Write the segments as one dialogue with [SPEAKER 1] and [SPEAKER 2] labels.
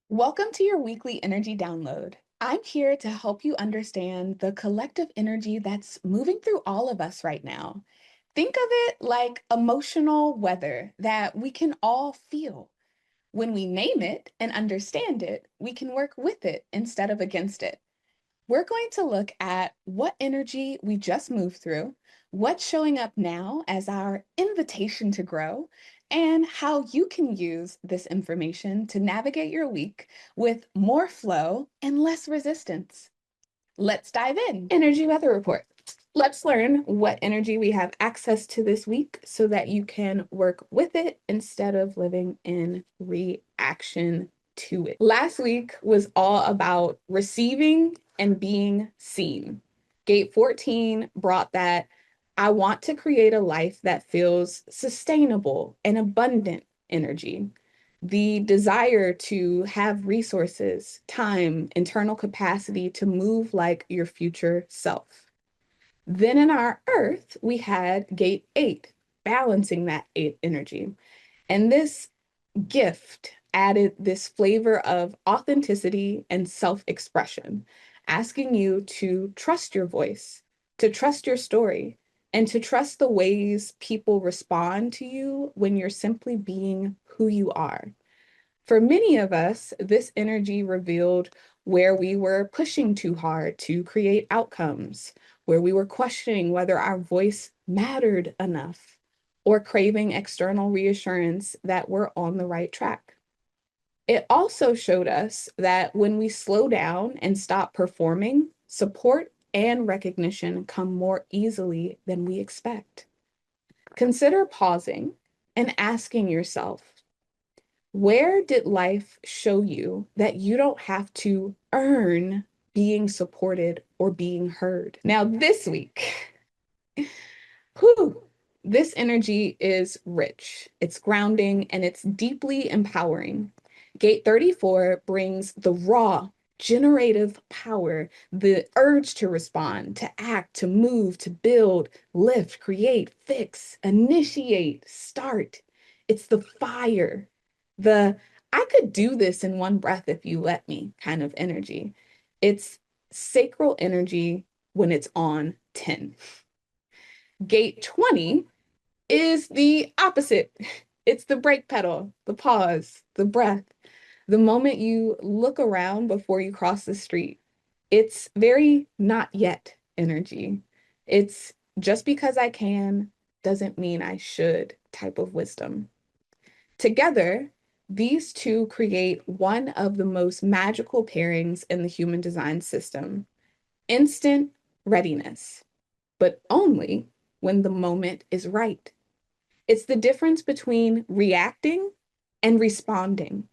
[SPEAKER 1] Welcome to your weekly energy download. I'm here to help you understand the collective energy that's moving through all of us right now. Think of it like emotional weather that we can all feel. When we name it and understand it, we can work with it instead of against it. We're going to look at what energy we just moved through, what's showing up now as our invitation to grow, and how you can use this information to navigate your week with more flow and less resistance. Let's dive in. Energy weather report. Let's learn what energy we have access to this week so that you can work with it instead of living in reaction to it. Last week was all about receiving and being seen. Gate 14 brought that I want to create a life that feels sustainable and abundant energy. The desire to have resources, time, internal capacity to move like your future self. Then in our earth, we had gate 8, balancing that 8 energy. And this gift added this flavor of authenticity and self expression, asking you to trust your voice, to trust your story, and to trust the ways people respond to you when you're simply being who you are. For many of us, this energy revealed where we were pushing too hard to create outcomes, where we were questioning whether our voice mattered enough, or craving external reassurance that we're on the right track. It also showed us that when we slow down and stop performing, support and recognition come more easily than we expect. Consider pausing and asking yourself, where did life show you that you don't have to earn being supported or being heard? Now, this week, whew, this energy is rich, it's grounding, and it's deeply empowering. Gate 34 brings the raw, generative power, the urge to respond, to act, to move, to build, lift, create, fix, initiate, start. It's the fire, the I could do this in one breath if you let me kind of energy. It's sacral energy when it's on 10. Gate 20 is the opposite. It's the brake pedal, the pause, the breath, the moment you look around before you cross the street. It's very not yet energy. It's just because I can doesn't mean I should type of wisdom. Together, these two create one of the most magical pairings in the human design system, instant readiness, but only when the moment is right. It's the difference between reacting and responding,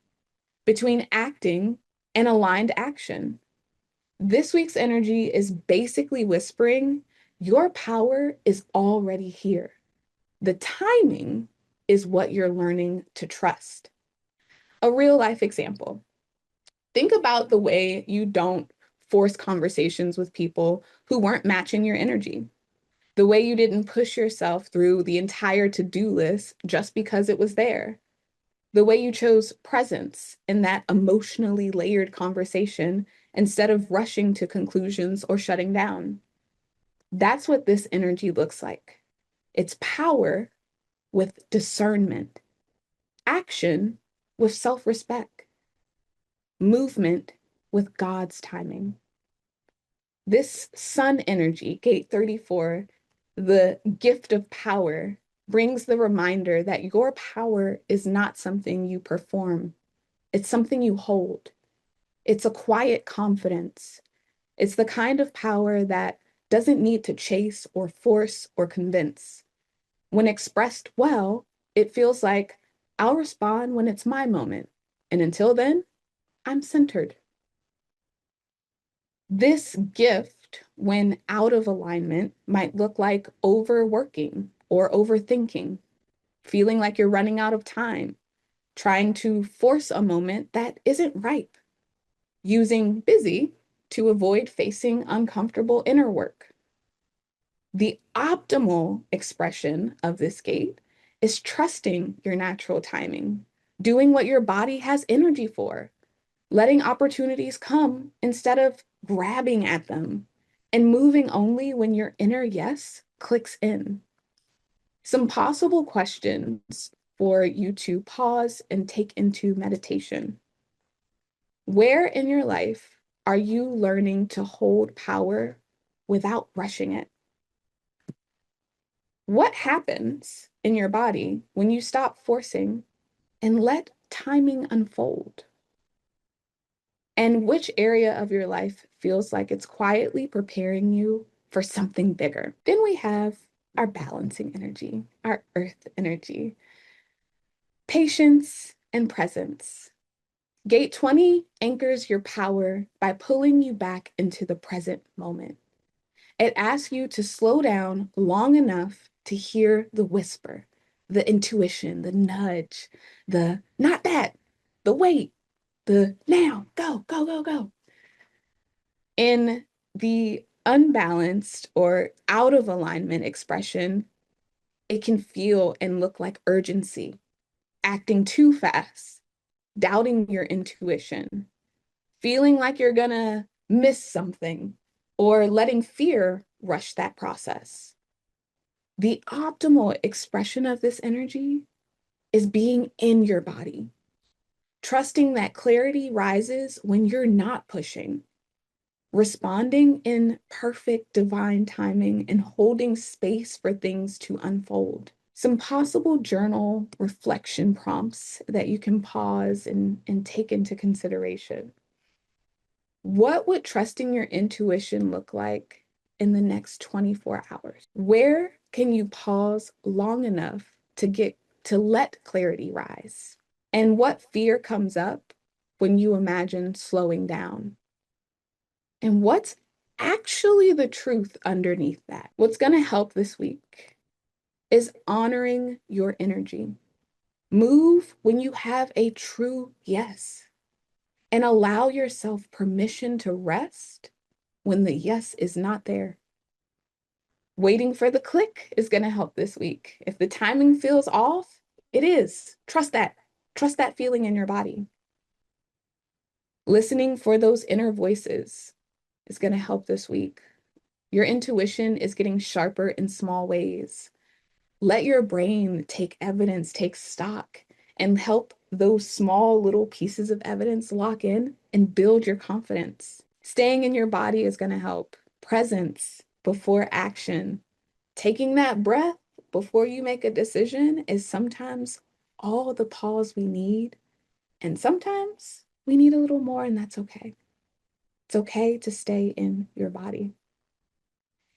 [SPEAKER 1] between acting and aligned action. This week's energy is basically whispering, your power is already here. The timing is what you're learning to trust. A real life example. Think about the way you don't force conversations with people who weren't matching your energy, the way you didn't push yourself through the entire to-do list just because it was there, the way you chose presence in that emotionally layered conversation instead of rushing to conclusions or shutting down. That's what this energy looks like. It's power with discernment, action with self-respect, movement with God's timing. This sun energy, gate 34, the gift of power, brings the reminder that your power is not something you perform. It's something you hold. It's a quiet confidence. It's the kind of power that doesn't need to chase or force or convince. When expressed well, it feels like I'll respond when it's my moment. And until then, I'm centered. This gift, when out of alignment, might look like overworking or overthinking, feeling like you're running out of time, trying to force a moment that isn't ripe, using busy to avoid facing uncomfortable inner work. The optimal expression of this gate is trusting your natural timing, doing what your body has energy for, letting opportunities come instead of grabbing at them, and moving only when your inner yes clicks in. Some possible questions for you to pause and take into meditation. Where in your life are you learning to hold power without rushing it? What happens in your body when you stop forcing and let timing unfold? And which area of your life feels like it's quietly preparing you for something bigger? Then we have our balancing energy, our earth energy, patience and presence. Gate 20 anchors your power by pulling you back into the present moment. It asks you to slow down long enough to hear the whisper, the intuition, the nudge, the not that, the wait, the now, go, go, go, go. In the unbalanced or out of alignment expression, it can feel and look like urgency, acting too fast, doubting your intuition, feeling like you're gonna miss something, or letting fear rush that process. The optimal expression of this energy is being in your body, trusting that clarity rises when you're not pushing, responding in perfect divine timing, and holding space for things to unfold. Some possible journal reflection prompts that you can pause and take into consideration. What would trusting your intuition look like in the next 24 hours? Where can you pause long enough to let clarity rise? And what fear comes up when you imagine slowing down? And what's actually the truth underneath that? What's going to help this week is honoring your energy. Move when you have a true yes, and allow yourself permission to rest when the yes is not there. Waiting for the click is going to help this week. If the timing feels off, it is. Trust that. Trust that feeling in your body. Listening for those inner voices is going to help this week. Your intuition is getting sharper in small ways. Let your brain take evidence, take stock, and help those small little pieces of evidence lock in and build your confidence. Staying in your body is going to help. Presence before action. Taking that breath before you make a decision is sometimes all the pause we need. And sometimes we need a little more, and that's okay. It's okay to stay in your body.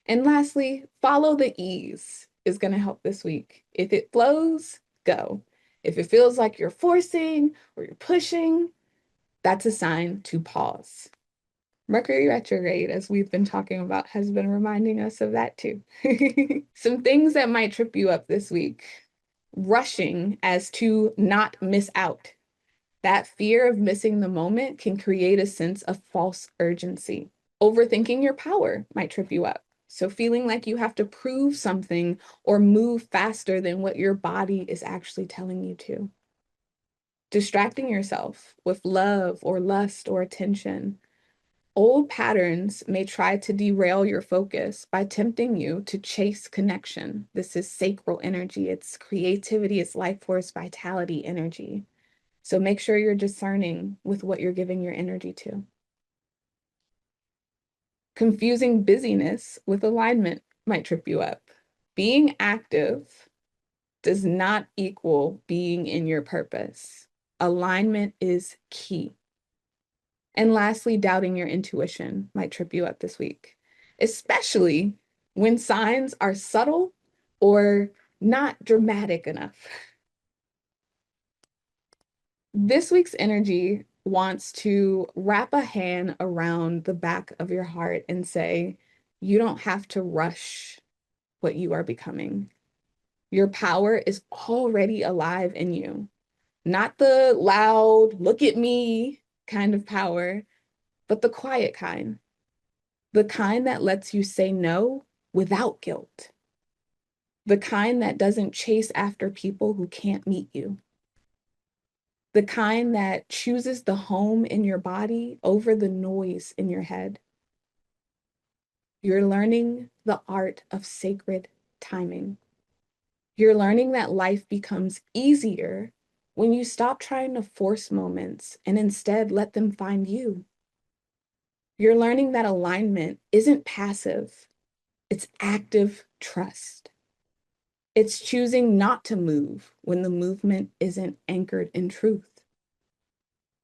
[SPEAKER 1] And lastly, follow the ease is going to help this week. If it flows, go. If it feels like you're forcing or you're pushing, that's a sign to pause. Mercury retrograde, as we've been talking about, has been reminding us of that too. Some things that might trip you up this week. Rushing as to not miss out. That fear of missing the moment can create a sense of false urgency. Overthinking your power might trip you up. So feeling like you have to prove something or move faster than what your body is actually telling you to. Distracting yourself with love or lust or attention. Old patterns may try to derail your focus by tempting you to chase connection. This is sacral energy. It's creativity, it's life force, vitality energy. So make sure you're discerning with what you're giving your energy to. Confusing busyness with alignment might trip you up. Being active does not equal being in your purpose. Alignment is key. And lastly, doubting your intuition might trip you up this week, especially when signs are subtle or not dramatic enough. This week's energy wants to wrap a hand around the back of your heart and say, you don't have to rush what you are becoming. Your power is already alive in you. Not the loud, look at me kind of power, but the quiet kind. The kind that lets you say no without guilt. The kind that doesn't chase after people who can't meet you. the kind that chooses the home in your body over the noise in your head. You're learning the art of sacred timing. You're learning that life becomes easier when you stop trying to force moments and instead let them find you. You're learning that alignment isn't passive, it's active trust. It's choosing not to move when the movement isn't anchored in truth.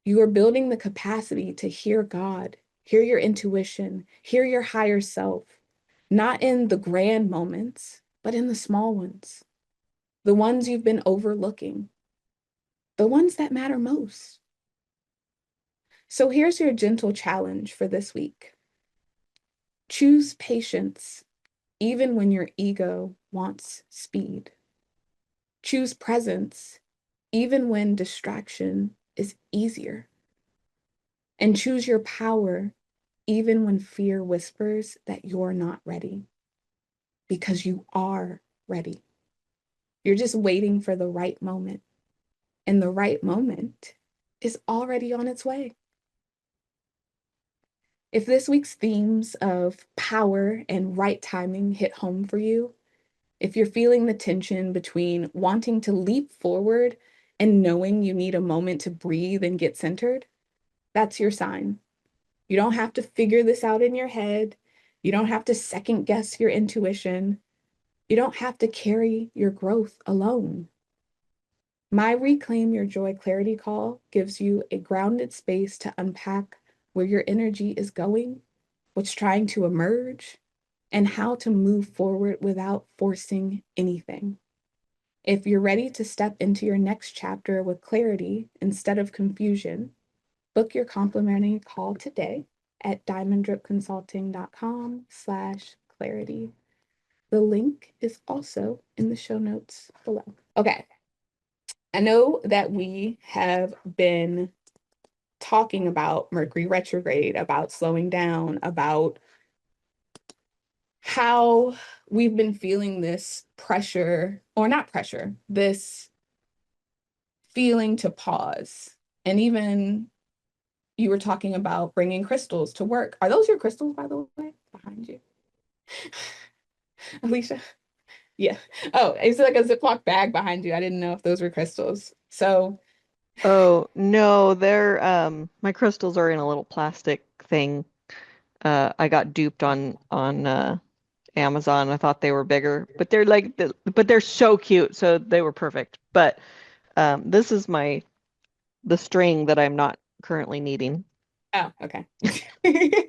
[SPEAKER 1] You are building the capacity to hear God, hear your intuition, hear your higher self, not in the grand moments, but in the small ones, the ones you've been overlooking, the ones that matter most. So here's your gentle challenge for this week. Choose patience, even when your ego wants speed. Choose presence, even when distraction is easier. And choose your power, even when fear whispers that you're not ready, because you are ready. You're just waiting for the right moment, and the right moment is already on its way. If this week's themes of power and right timing hit home for you, if you're feeling the tension between wanting to leap forward and knowing you need a moment to breathe and get centered, that's your sign. You don't have to figure this out in your head. You don't have to second guess your intuition. You don't have to carry your growth alone. My Reclaim Your Joy Clarity call gives you a grounded space to unpack where your energy is going, what's trying to emerge, and how to move forward without forcing anything. If you're ready to step into your next chapter with clarity instead of confusion, book your complimentary call today at diamonddripconsulting.com/clarity. The link is also in the show notes below. Okay, I know that we have been talking about Mercury retrograde, about slowing down, about how we've been feeling this pressure, or not pressure, this feeling to pause. And even you were talking about bringing crystals to work. Are those your crystals, by the way, behind you? Alicia? Yeah. Oh, it's like a Ziploc bag behind you. I didn't know if those were crystals. So,
[SPEAKER 2] Oh, no, they're my crystals are in a little plastic thing. I got duped on Amazon. I thought they were bigger, but but they're so cute, so they were perfect. But this is my the string that I'm not currently needing.
[SPEAKER 1] oh, okay.
[SPEAKER 2] I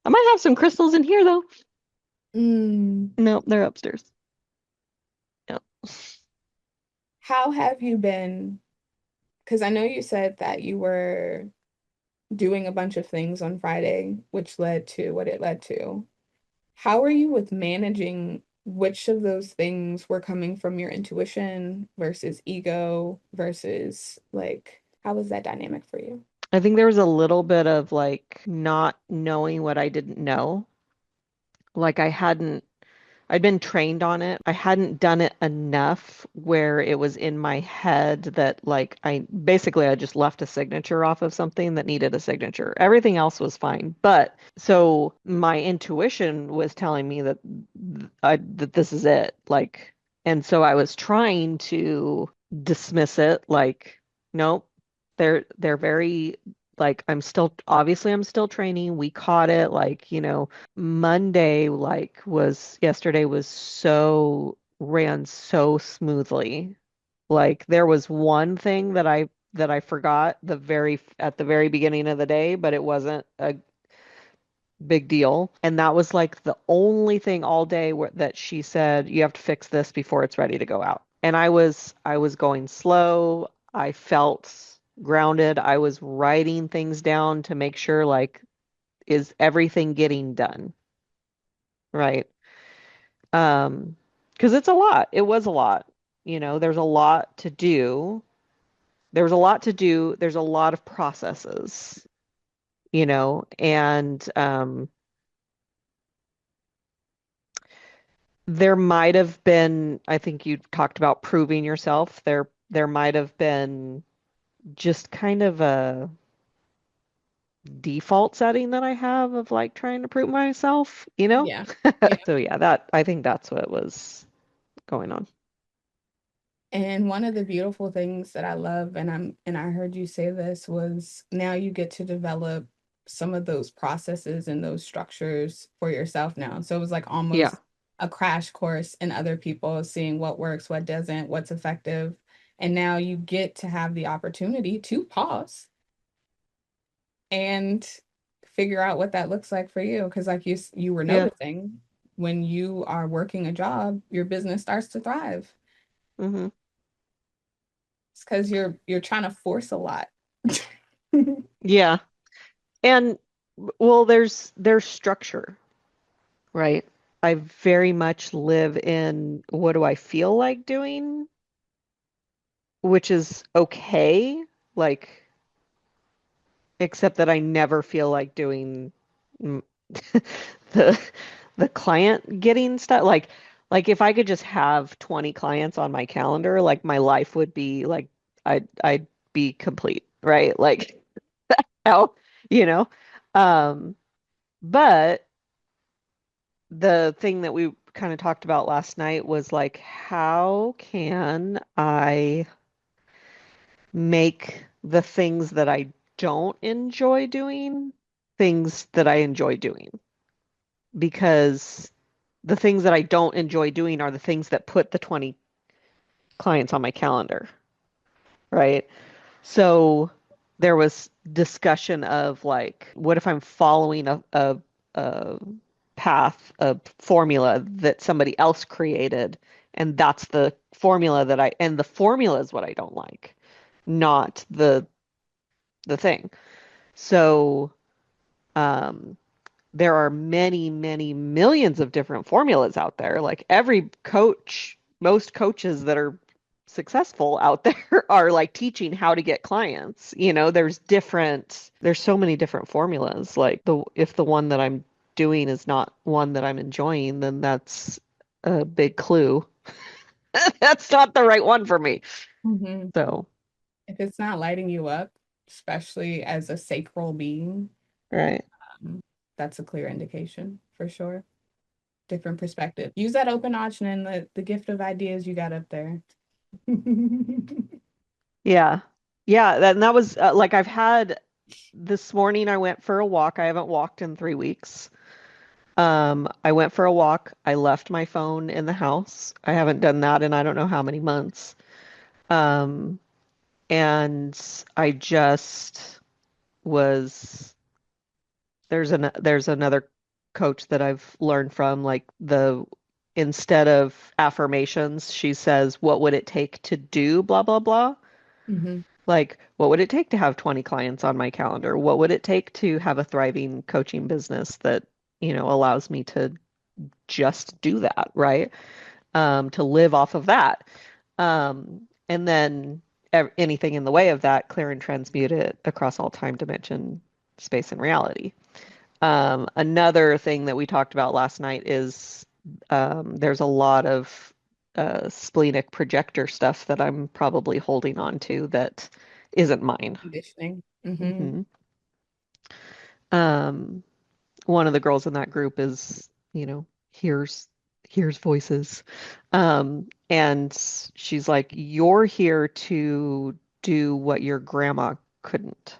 [SPEAKER 2] might have some crystals in here though.
[SPEAKER 1] Mm,
[SPEAKER 2] No, they're upstairs. Yeah.
[SPEAKER 1] how have you been? Because I know you said that you were doing a bunch of things on Friday, which led to what it led to. How are you with managing which of those things were coming from your intuition versus ego versus like, how was that dynamic for you?
[SPEAKER 2] I think there was a little bit of like not knowing what I didn't know. Like I'd been trained on it. I hadn't done it enough where it was in my head that like I just left a signature off of something that needed a signature. Everything else was fine. But so my intuition was telling me that this is it. Like, and so I was trying to dismiss it like, nope. They're very like I'm still training. We caught it like, Monday, like, was yesterday was ran so smoothly. Like, there was one thing that I forgot at the very beginning of the day, but it wasn't a big deal. And that was like the only thing all day that she said, you have to fix this before it's ready to go out. And I was going slow. I felt grounded. I was writing things down to make sure, like, is everything getting done? Right. Um, because it's a lot. It was a lot. There's a lot to do. There was a lot to do. There's a lot of processes, and there might have been, I think you talked about proving yourself. there might have been just kind of a default setting that I have of like trying to prove myself, you know?
[SPEAKER 1] Yeah. Yeah.
[SPEAKER 2] So yeah, that I think that's what was going on.
[SPEAKER 1] And one of the beautiful things that I love, and I heard you say this, was now you get to develop some of those processes and those structures for yourself now. So it was like
[SPEAKER 2] Yeah.
[SPEAKER 1] almost a crash course in other people, seeing what works, what doesn't, what's effective. And now you get to have the opportunity to pause and figure out what that looks like for you. Because like you were
[SPEAKER 2] Yeah.
[SPEAKER 1] noticing, when you are working a job, your business starts to thrive.
[SPEAKER 2] Hmm.
[SPEAKER 1] It's because you're trying to force a lot.
[SPEAKER 2] Yeah. And well, there's structure, right? I very much live in what do I feel like doing, which is okay, like except that I never feel like doing mm, the the client getting stuff like if I could just have 20 clients on my calendar, like my life would be like I'd be complete, right? Like how, you know. Um, but the thing that we kind of talked about last night was like, how can I make the things that I don't enjoy doing things that I enjoy doing? Because the things that I don't enjoy doing are the things that put the 20 clients on my calendar, right? So there was discussion of like, what if I'm following a path, a formula that somebody else created, and that's the formula that and the formula is what I don't like, not the thing. So um, there are many, many millions of different formulas out there. Like every coach, most coaches that are successful out there are like teaching how to get clients. You know, there's so many different formulas. Like if the one that I'm doing is not one that I'm enjoying, then that's a big clue. That's not the right one for me.
[SPEAKER 1] Mhm.
[SPEAKER 2] So,
[SPEAKER 1] If it's not lighting you up, especially as a sacral being,
[SPEAKER 2] right.
[SPEAKER 1] um, that's a clear indication for sure. Different perspective. Use that open option and the gift of ideas you got up there.
[SPEAKER 2] Yeah. Yeah, and that was like I've had this morning I went for a walk. I haven't walked in 3 weeks. I went for a walk. I left my phone in the house. I haven't done that in I don't know how many months. Um, and I just was there's another coach that I've learned from like the instead of affirmations, she says, "What would it take to do blah blah blah?"
[SPEAKER 1] Hmm.
[SPEAKER 2] Like, what would it take to have 20 clients on my calendar? What would it take to have a thriving coaching business that, allows me to just do that, right? To live off of that. And then anything in the way of that, clear and transmute it across all time, dimension, space, and reality. Another thing that we talked about last night is there's a lot of splenic projector stuff that I'm probably holding on to that isn't mine.
[SPEAKER 1] Conditioning. Hmm.
[SPEAKER 2] Hmm. Um, one of the girls in that group is, hears voices. And she's like, "You're here to do what your grandma couldn't,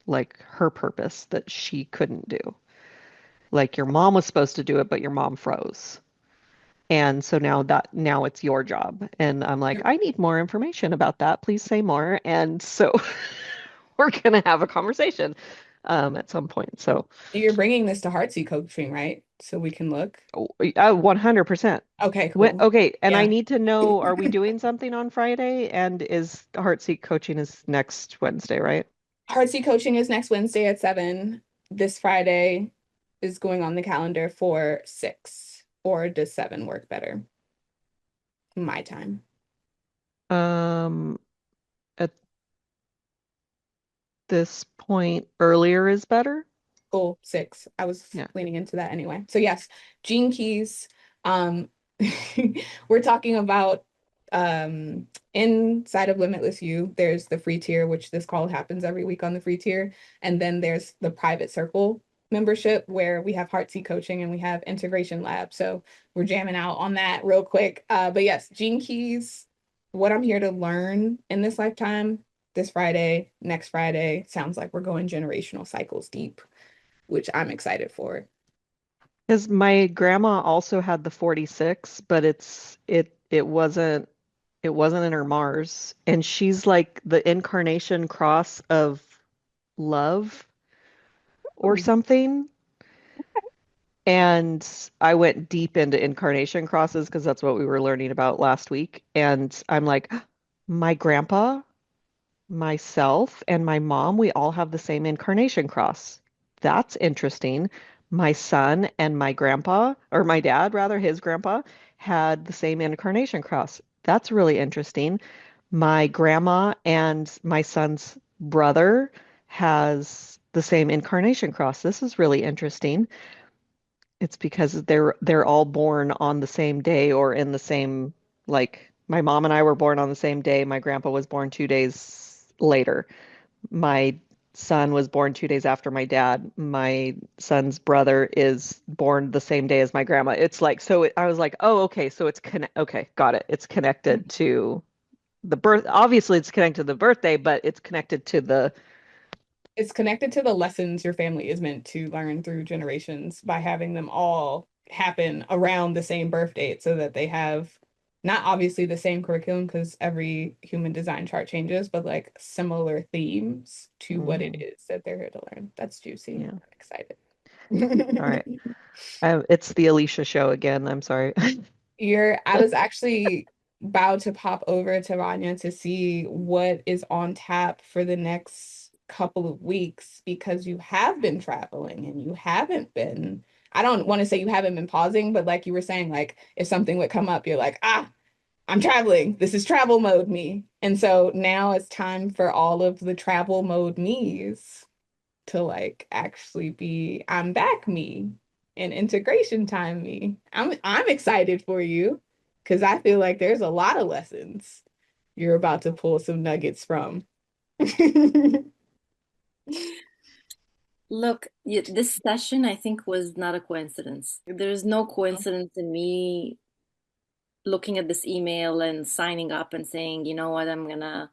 [SPEAKER 2] like her purpose that she couldn't do. Like your mom was supposed to do it, but your mom froze. And so now it's your job." And I'm like, "I need more information about that. Please say more." And so we're gonna have a conversation at some point. So
[SPEAKER 1] You're bringing this to Heartsy coaching, right? So we can look.
[SPEAKER 2] 100%.
[SPEAKER 1] Okay, cool.
[SPEAKER 2] Okay, and I
[SPEAKER 1] Yeah.
[SPEAKER 2] need to know, are we doing something on Friday? And is Heartseek Coaching is next Wednesday, right?
[SPEAKER 1] Heartsy coaching is next Wednesday at 7. This Friday is going on the calendar for 6. Or does 7 work better? My time.
[SPEAKER 2] Um, at this point, earlier is better.
[SPEAKER 1] Cool, 6. I was
[SPEAKER 2] Yeah.
[SPEAKER 1] leaning into that anyway. So yes, Gene Keys. Um, we're talking about Inside of Limitless You, there's the free tier, which this call happens every week on the free tier. And then there's the private circle membership where we have Heartseat coaching and we have integration lab. So we're jamming out on that real quick. But yes, Gene Keys, what I'm here to learn in this lifetime, this Friday, next Friday, sounds like we're going generational cycles deep, which I'm excited for.
[SPEAKER 2] Because my grandma also had the 46, but it wasn't in her Mars. And she's like the incarnation cross of love or
[SPEAKER 1] Ooh,
[SPEAKER 2] something. And I went deep into incarnation crosses because that's what we were learning about last week. And I'm like, my grandpa, myself, and my mom, we all have the same incarnation cross. That's interesting. My son and my grandpa, or my dad, rather, his grandpa, had the same incarnation cross. That's really interesting. My grandma and my son's brother has the same incarnation cross. This is really interesting. It's because they're all born on the same day or in the same, like my mom and I were born on the same day. My grandpa was born 2 days later. My son was born 2 days after my dad. My son's brother is born the same day as my grandma. It's like I was like, oh, okay, so it's okay, got it. It's connected to the birth. Obviously, it's connected to the birthday, but it's connected to the
[SPEAKER 1] it's connected to the lessons your family is meant to learn through generations by having them all happen around the same birth date so that they have not obviously the same curriculum because every human design chart changes, but like similar themes to what it
[SPEAKER 2] Mm,
[SPEAKER 1] is that they're here to learn. That's juicy.
[SPEAKER 2] yeah.
[SPEAKER 1] I'm excited.
[SPEAKER 2] All right. It's the Alicia show again. I'm sorry.
[SPEAKER 1] I was actually about to pop over to Rania to see what is on tap for the next couple of weeks because you have been traveling and you haven't been, I don't want to say you haven't been pausing, but like you were saying, like if something would come up, you're like, ah, I'm traveling. This is travel mode me. And so now it's time for all of the travel mode me's to like actually be I'm back me and integration time me. I'm excited for you because I feel like there's a lot of lessons you're about to pull some nuggets from.
[SPEAKER 3] Look, this session I think was not a coincidence. There's no coincidence in me looking at this email and signing up and saying, you know what,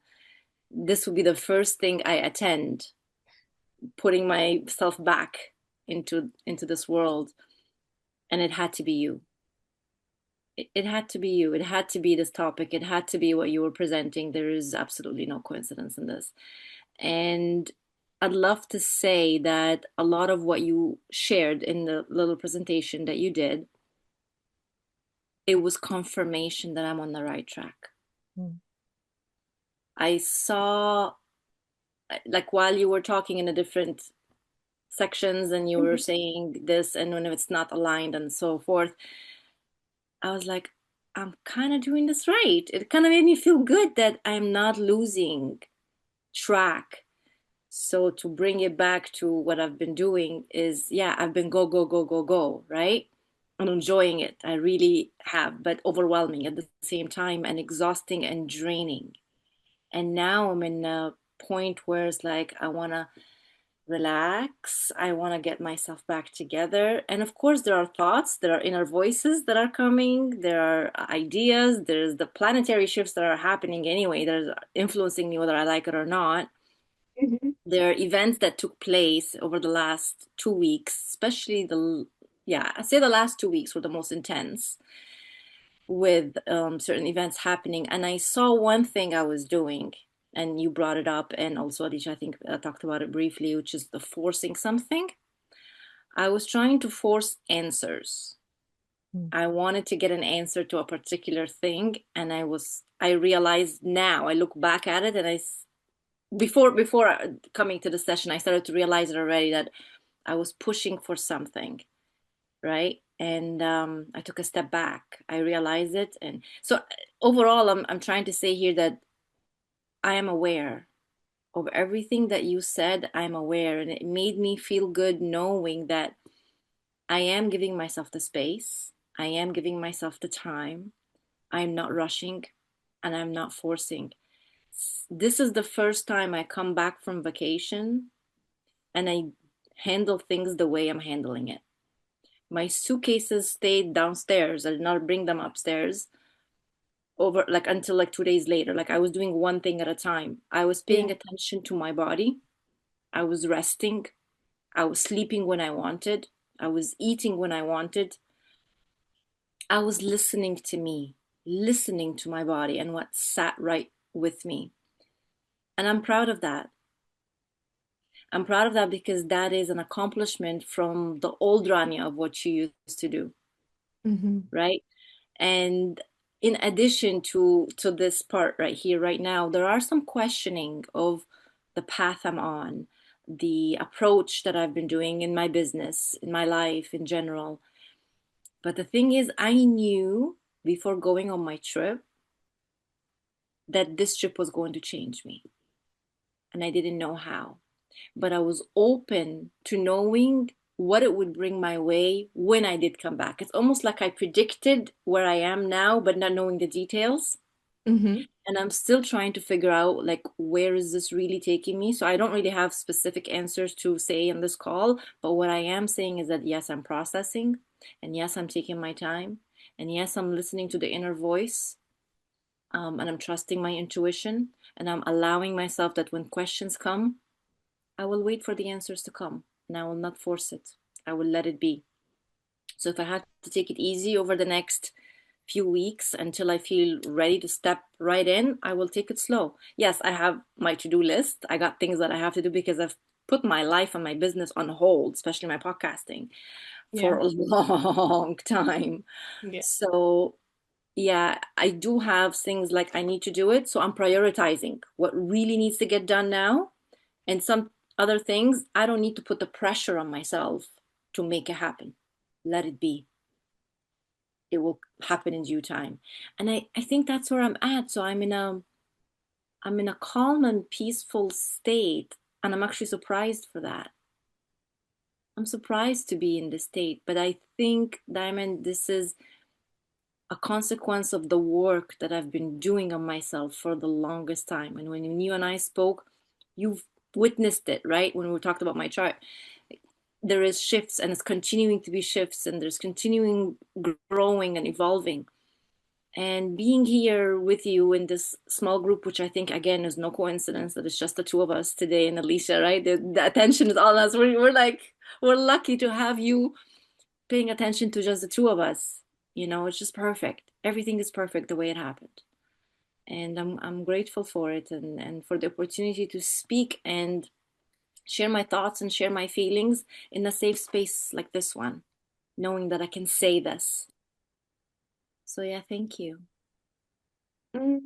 [SPEAKER 3] this will be the first thing I attend, putting myself back into this world. And it had to be you. It had to be you. It had to be this topic. It had to be what you were presenting. There is absolutely no coincidence in this. And I'd love to say that a lot of what you shared in the little presentation that you did, it was confirmation that I'm on the right track.
[SPEAKER 2] Mm,
[SPEAKER 3] I saw, like, while you were talking in the different sections and you were
[SPEAKER 1] Mhm.
[SPEAKER 3] saying this, and when it's not aligned and so forth, I was like, I'm kind of doing this right. It kind of made me feel good that I'm not losing track. So to bring it back to what I've been doing is, yeah, I've been go, go, go, go, go, right? I'm enjoying it. I really have, but overwhelming at the same time and exhausting and draining. And now I'm in a point where it's like, I want to relax. I want to get myself back together. And of course, there are thoughts, there are inner voices that are coming, there are ideas, there's the planetary shifts that are happening anyway, that are influencing me whether I like it or not.
[SPEAKER 1] Mhm.
[SPEAKER 3] There are events that took place over the last 2 weeks, especially yeah, I'd say the last 2 weeks were the most intense with certain events happening. And I saw one thing I was doing, and you brought it up, and also Alicia, I think, talked about it briefly, which is the forcing something. I was trying to force answers.
[SPEAKER 2] mm,
[SPEAKER 3] I wanted to get an answer to a particular thing, and I realized now, I look back at it, and before coming to the session, I started to realize it already that I was pushing for something, right? And I took a step back. I realized it, and so overall, I'm trying to say here that I am aware of everything that you said. I'm aware, and it made me feel good knowing that I am giving myself the space. I am giving myself the time. I'm not rushing. and I'm not forcing. This is the first time I come back from vacation and I handle things the way I'm handling it. My suitcases stayed downstairs. I did not bring them upstairs over like until like 2 days later. Like I was doing one thing at a time. I was
[SPEAKER 1] Yeah.
[SPEAKER 3] paying attention to my body. I was resting. I was sleeping when I wanted. I was eating when I wanted. I was listening to me, listening to my body and what sat right with me. And I'm proud of that. I'm proud of that because that is an accomplishment from the old Rania of what she used to do,
[SPEAKER 1] Hmm.
[SPEAKER 3] right? And in addition to this part right here, right now, there are some questioning of the path I'm on, the approach that I've been doing in my business, in my life in general. But the thing is, I knew before going on my trip that this trip was going to change me, and I didn't know how. But I was open to knowing what it would bring my way when I did come back. It's almost like I predicted where I am now, but not knowing the details.
[SPEAKER 1] Hmm.
[SPEAKER 3] And I'm still trying to figure out like where is this really taking me. So I don't really have specific answers to say in this call, but what I am saying is that yes, I'm processing, and yes, I'm taking my time, and yes, I'm listening to the inner voice, and I'm trusting my intuition, and I'm allowing myself that when questions come, I will wait for the answers to come and I will not force it. I will let it be. So if I have to take it easy over the next few weeks until I feel ready to step right in, I will take it slow. Yes, I have my to do list. I got things that I have to do because I've put my life and my business on hold, especially my podcasting, for
[SPEAKER 1] Yeah.
[SPEAKER 3] a long time.
[SPEAKER 1] Yeah.
[SPEAKER 3] So, yeah, I do have things like I need to do it. So I'm prioritizing what really needs to get done now, and some other things, I don't need to put the pressure on myself to make it happen. Let it be. It will happen in due time. And I think that's where I'm at. So I'm in a calm and peaceful state. And I'm actually surprised for that. I'm surprised to be in this state. But I think, Diamond, this is a consequence of the work that I've been doing on myself for the longest time. And when you and I spoke, you've witnessed it, right? When we talked about my chart, there is shifts and it's continuing to be shifts and there's continuing growing and evolving, and being here with you in this small group, which I think again is no coincidence that it's just the two of us today, and Alicia, right? The attention is all us. We're like, we're lucky to have you paying attention to just the two of us. It's just perfect. Everything is perfect the way it happened, and I'm grateful for it, and for the opportunity to speak and share my thoughts and share my feelings in a safe space like this one, knowing that I can say this. So, yeah, thank you.
[SPEAKER 1] Mm.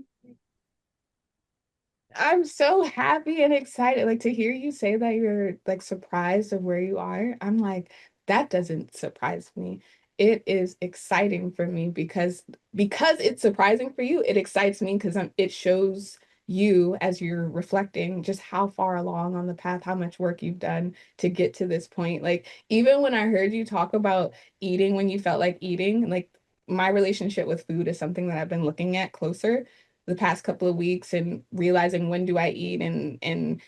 [SPEAKER 1] I'm so happy and excited. Like to hear you say that you're like surprised of where you are. I'm like, that doesn't surprise me. It is exciting for me because it's surprising for you, it excites me because it shows you as you're reflecting just how far along on the path, how much work you've done to get to this point. Like even when I heard you talk about eating when you felt like eating, like my relationship with food is something that I've been looking at closer the past couple of weeks and realizing when do I eat and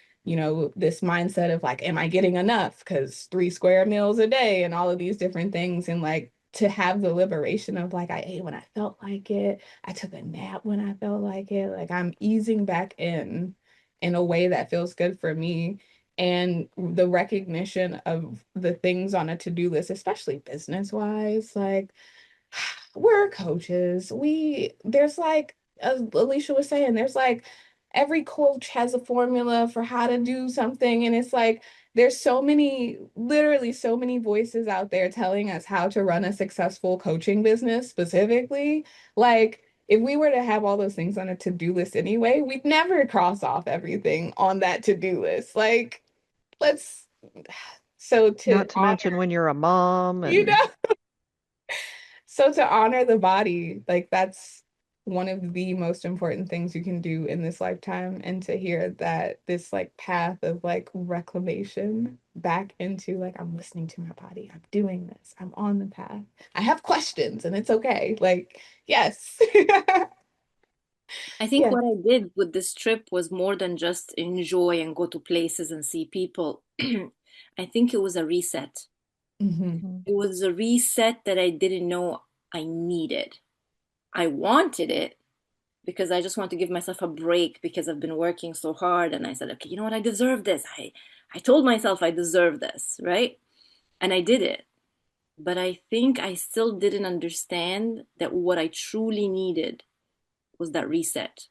[SPEAKER 1] this mindset of like am I getting enough because 3 square meals a day and all of these different things and like to have the liberation of like I ate when I felt like it, I took a nap when I felt like it, like I'm easing back in a way that feels good for me, and the recognition of the things on a to-do list, especially business wise, like we're coaches. There's like, as Alicia was saying, there's like every coach has a formula for how to do something. And it's like, there's so many, literally so many voices out there telling us how to run a successful coaching business specifically. Like, if we were to have all those things on a to-do list anyway, we'd never cross off everything on that to-do list. Like, let's, so to
[SPEAKER 2] Not to
[SPEAKER 1] honor,
[SPEAKER 2] mention when you're a mom
[SPEAKER 1] you
[SPEAKER 2] and
[SPEAKER 1] know, so to honor the body, like that's one of the most important things you can do in this lifetime. And to hear that this like path of like reclamation back into like I'm listening to my body, I'm doing this, I'm on the path. I have questions and it's okay. Like, yes.
[SPEAKER 3] I think
[SPEAKER 1] Yeah.
[SPEAKER 3] what I did with this trip was more than just enjoy and go to places and see people. I think it was a reset.
[SPEAKER 1] Hmm.
[SPEAKER 2] Mhm.
[SPEAKER 3] It was a reset that I didn't know I needed. I wanted it because I just want to give myself a break because I've been working so hard. And I said, okay, you know what? I deserve this. I told myself I deserve this, right? And I did it. But I think I still didn't understand that what I truly needed was that reset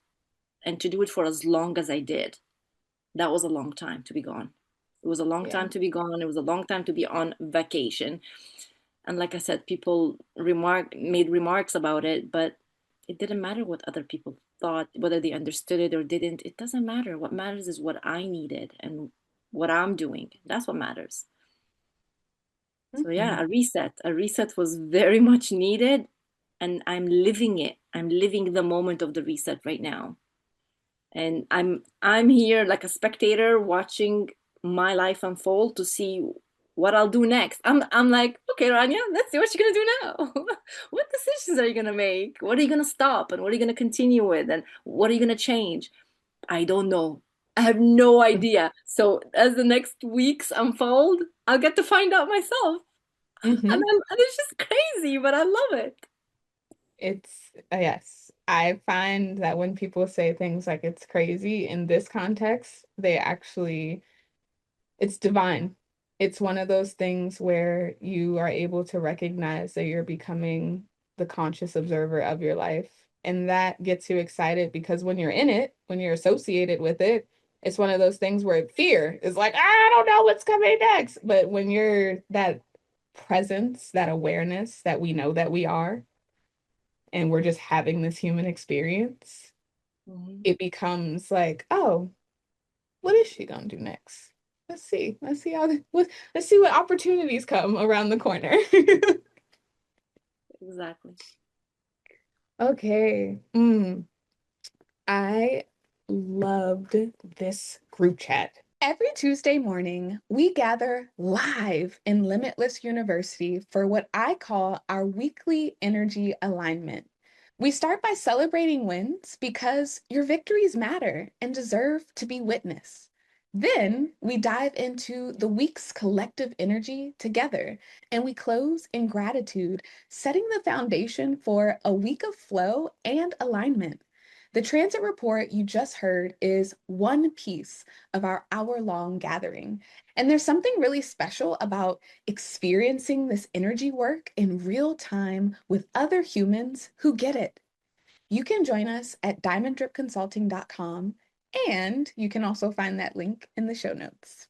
[SPEAKER 3] and to do it for as long as I did. That was a long time to be gone. It was a long
[SPEAKER 1] Yeah.
[SPEAKER 3] time to be gone. It was a long time to be on vacation. And like I said, people made remarks about it, but it didn't matter what other people thought, whether they understood it or didn't. It doesn't matter. What matters is what I needed and what I'm doing. That's what matters. So yeah,
[SPEAKER 1] Hmm.
[SPEAKER 3] a reset was very much needed, and I'm living it. I'm living the moment of the reset right now. And I'm here like a spectator watching my life unfold to see what I'll do next. I'm like, okay, Rania, let's see what you're gonna do now. What decisions are you gonna make? What are you gonna stop and what are you gonna continue with and what are you gonna change? I don't know. I have no idea. So as the next weeks unfold, I'll get to find out myself.
[SPEAKER 1] Hmm.
[SPEAKER 3] And it's just crazy, but I love it.
[SPEAKER 1] It's yes. I find that when people say things like it's crazy in this context, they actually it's divine. It's one of those things where you are able to recognize that you're becoming the conscious observer of your life. And that gets you excited because when you're in it, when you're associated with it, it's one of those things where fear is like, I don't know what's coming next. But when you're that presence, that awareness that we know that we are, and we're just having this human experience,
[SPEAKER 3] Mhm.
[SPEAKER 1] it becomes like, oh, what is she gonna do next? Let's see. Let's see what opportunities come around the corner.
[SPEAKER 3] Exactly.
[SPEAKER 1] Okay. I loved this group chat. Every Tuesday morning, we gather live in Limitless University for what I call our weekly energy alignment. We start by celebrating wins because your victories matter and deserve to be witnessed. Then we dive into the week's collective energy together and we close in gratitude, setting the foundation for a week of flow and alignment. The transit report you just heard is one piece of our hour-long gathering. And there's something really special about experiencing this energy work in real time with other humans who get it. You can join us at diamonddripconsulting.com, and you can also find that link in the show notes.